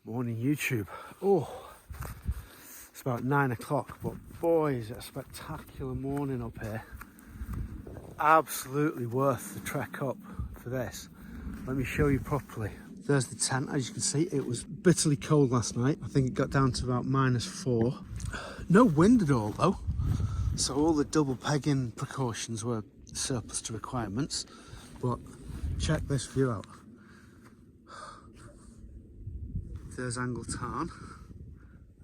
Morning YouTube. Oh, it's about 9 o'clock, but boy is it a spectacular morning up here. Absolutely worth the trek up for this. Let me show you properly. There's the tent. As you can see, it was bitterly cold last night. I think it got down to about -4. No wind at all though, so all the double pegging precautions were surplus to requirements. But check this view out. There's Tarn,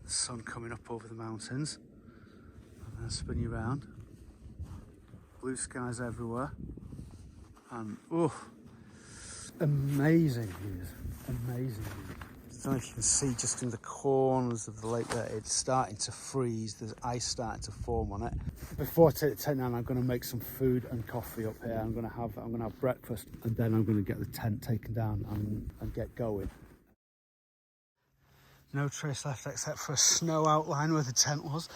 the sun coming up over the mountains, and then spin you around. Blue skies everywhere, and oh, amazing views, amazing views. I don't know if you can see just in the corners of the lake there, it's starting to freeze, there's ice starting to form on it. Before I take the tent down, I'm going to make some food and coffee up here. I'm going to have breakfast, and then I'm going to get the tent taken down and get going. No trace left except for a snow outline where the tent was.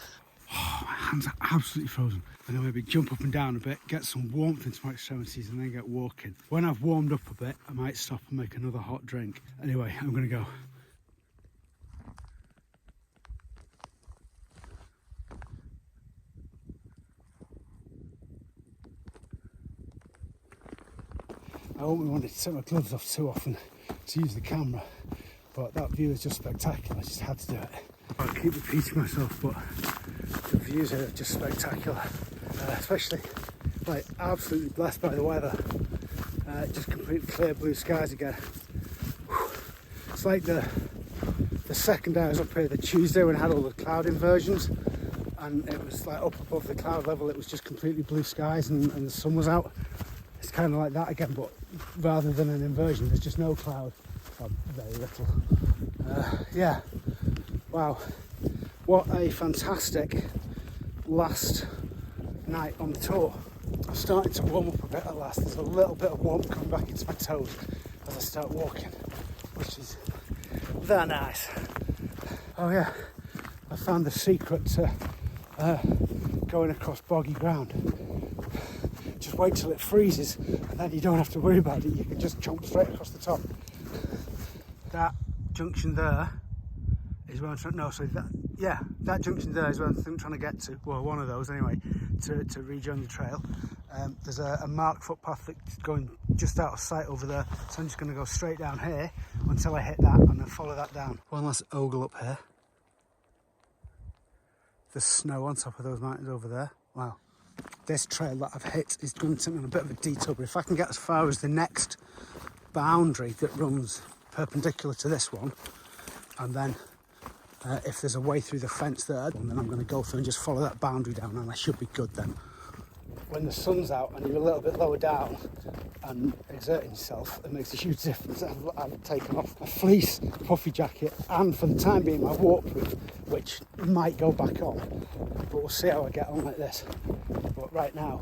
Oh, my hands are absolutely frozen. I'm going to maybe jump up and down a bit, get some warmth into my extremities and then get walking. When I've warmed up a bit, I might stop and make another hot drink. Anyway, I'm going to go. I only wanted to take my gloves off too often to use the camera, but that view is just spectacular. I just had to do it. I keep repeating myself, but the views are just spectacular. Especially, like, absolutely blessed by the weather. Just completely clear blue skies again. Whew. It's like the second day I was up here, the Tuesday, when I had all the cloud inversions, and it was like up above the cloud level, it was just completely blue skies and the sun was out. It's kind of like that again, but rather than an inversion, there's just no cloud. Well, very little. Yeah, wow, what a fantastic last night on the tour. I'm starting to warm up a bit at last. There's a little bit of warmth coming back into my toes as I start walking, which is very nice. Oh yeah, I found the secret to going across boggy ground. Just wait till it freezes and then you don't have to worry about it. You can just jump straight across the top. That junction there is where I'm trying, no, sorry, that junction there is where I'm trying to get to, well, one of those anyway, to rejoin the trail. There's a marked footpath that's going just out of sight over there, so I'm just going to go straight down here until I hit that and then follow that down. One last ogle up here. There's snow on top of those mountains over there. Wow. This trail that I've hit is going to take me on a bit of a detour, but if I can get as far as the next boundary that runs perpendicular to this one, and then if there's a way through the fence there, then I'm going to go through and just follow that boundary down, and I should be good then. When the sun's out and you're a little bit lower down and exerting yourself, it makes a huge difference. I've taken off my fleece puffy jacket and, for the time being, my waterproof, which might go back on, but we'll see how I get on like this. But right now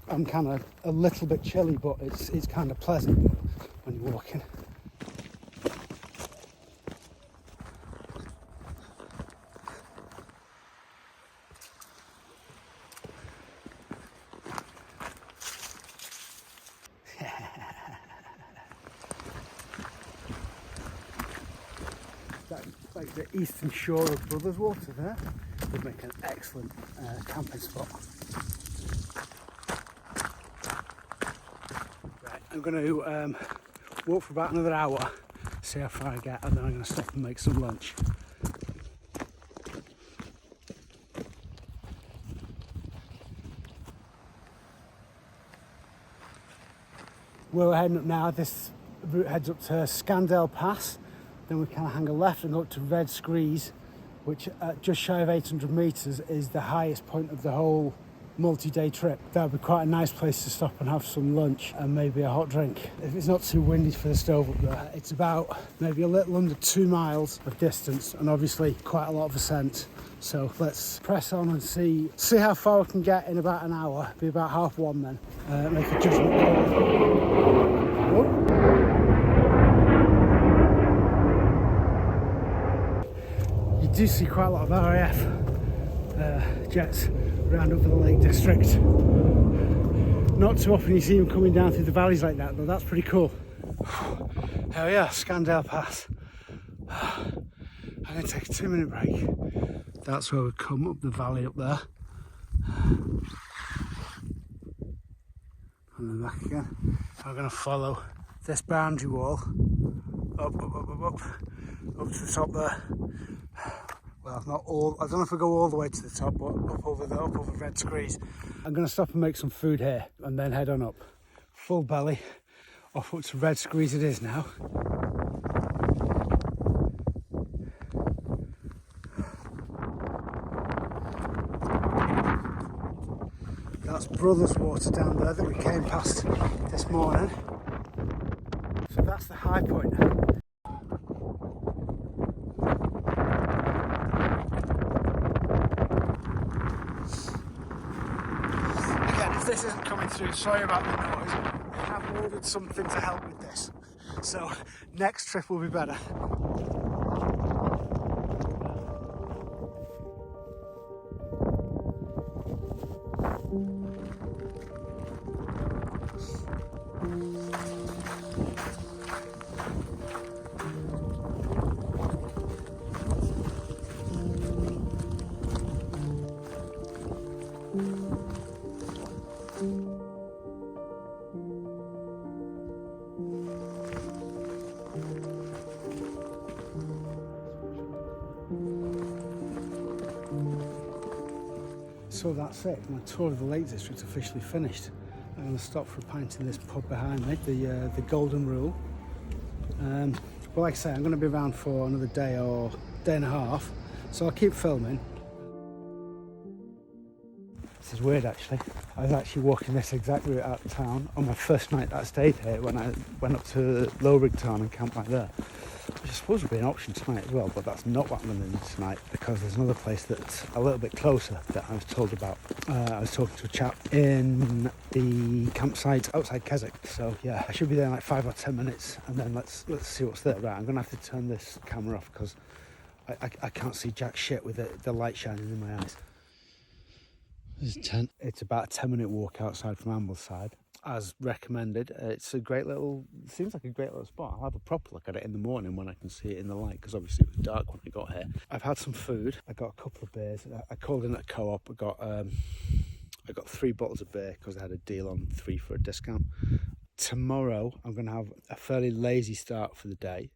I'm kind of a little bit chilly, but it's kind of pleasant when you're walking. That's like the eastern shore of Brothers Water there. Would make an excellent camping spot. Right, I'm going to walk for about another hour, see how far I get, and then I'm going to stop and make some lunch. Where we're heading up now, this route heads up to Scandale Pass, then we kind of hang a left and go up to Red Screes, which at just shy of 800 metres is the highest point of the whole multi-day trip. That would be quite a nice place to stop and have some lunch and maybe a hot drink. If it's not too windy for the stove up there. It's about maybe a little under 2 miles of distance and obviously quite a lot of ascent. So let's press on and see how far we can get in about an hour. Be about 1:30 then. Make a judgment call. Oh. You do see quite a lot of RAF jets around over the Lake District. Not too often you see them coming down through the valleys like that, but that's pretty cool. Here we are, Scandale Pass. I'm going to take a 2-minute break. That's where we come up the valley up there. And then back again. I'm going to follow this boundary wall up to the top there. Well, not all, I don't know if we go all the way to the top, but up over Red Screes. I'm going to stop and make some food here and then head on up. Full belly, off up to Red Screes it is now. That's Brothers Water down there that we came past this morning. So that's the high point. Again, if this isn't coming through, sorry about the noise. I have ordered something to help with this. So next trip will be better. So that's it, my tour of the Lake District's officially finished. I'm going to stop for a pint in this pub behind me, the Golden Rule. But like I say, I'm going to be around for another day or day and a half, so I'll keep filming. This is weird actually. I was actually walking this exact route out of town on my first night that I stayed here when I went up to Tarn and camped right there. Which I suppose would be an option tonight as well, but that's not what I'm going to do tonight because there's another place that's a little bit closer that I was told about. I was talking to a chap in the campsite outside Keswick, so yeah, I should be there in like 5 or 10 minutes and then let's see what's there. Right, I'm going to have to turn this camera off because I can't see jack shit with the light shining in my eyes. This is 10. It's about a 10-minute walk outside from Ambleside, as recommended. It's a great little, seems like a great little spot. I'll have a proper look at it in the morning when I can see it in the light, because obviously it was dark when I got here. I've had some food. I got a couple of beers. I called in at a co-op. I got 3 bottles of beer because I had a deal on 3 for a discount. Tomorrow I'm going to have a fairly lazy start for the day.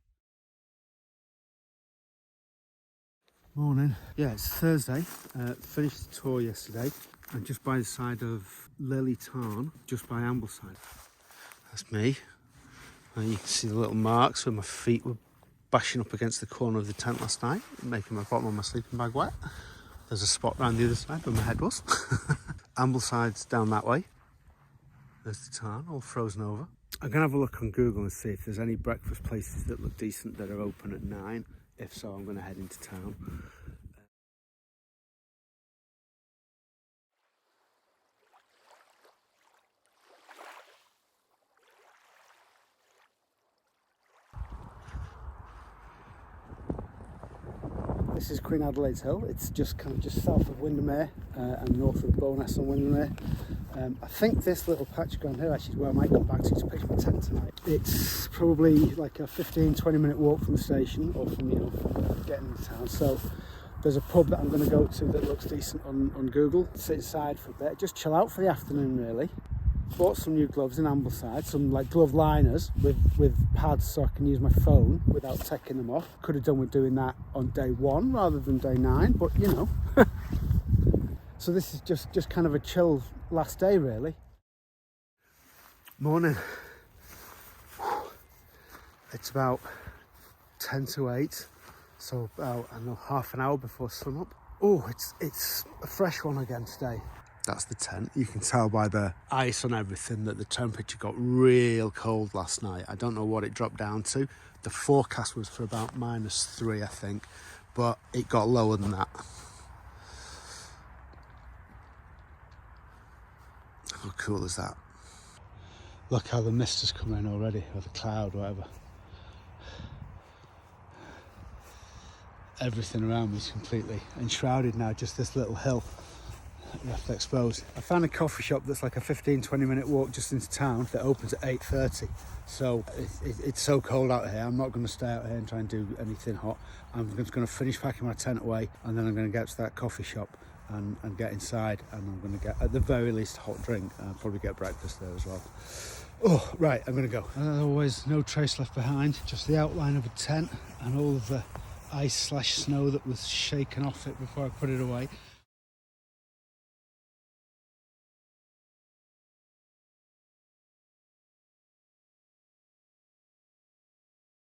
Morning. Yeah, it's Thursday. Finished the tour yesterday. I'm just by the side of Tarn, just by Ambleside. That's me. You can see the little marks where my feet were bashing up against the corner of the tent last night, making my bottom of my sleeping bag wet. There's a spot round the other side where my head was. Ambleside's down that way. There's the Tarn, all frozen over. I'm going to have a look on Google and see if there's any breakfast places that look decent that are open at 9. If so, I'm going to head into town. This is Queen Adelaide's Hill. It's just south of Windermere and north of Bowness and Windermere. I think this little patch around here actually is where I might come back to pitch my tent tonight. It's probably like a 15-20 minute walk from the station or from getting into town. So there's a pub that I'm going to go to that looks decent on Google. Sit inside for a bit, just chill out for the afternoon really. Bought some new gloves in Ambleside, some like glove liners with pads so I can use my phone without taking them off. Could have done with doing that on day 1 rather than day 9, but you know. So this is just kind of a chill last day really. Morning. It's about 10 to 8, so about I don't know, half an hour before sunup. Oh, it's a fresh one again today. That's the tent. You can tell by the ice on everything that the temperature got real cold last night. I don't know what it dropped down to. The forecast was for about -3, I think, but it got lower than that. How cool is that? Look how the mist has come in already, or the cloud, whatever. Everything around me is completely enshrouded now, just this little hill. left exposed. I found a coffee shop that's like a 15-20 minute walk just into town that opens at 8:30. So it's so cold out here, I'm not going to stay out here and try and do anything hot. I'm just going to finish packing my tent away, and then I'm going to get to that coffee shop and get inside, and I'm going to get, at the very least, a hot drink, and I'll probably get breakfast there as well. Oh, right, I'm going to go. As always, no trace left behind, just the outline of a tent and all of the ice/snow that was shaken off it before I put it away.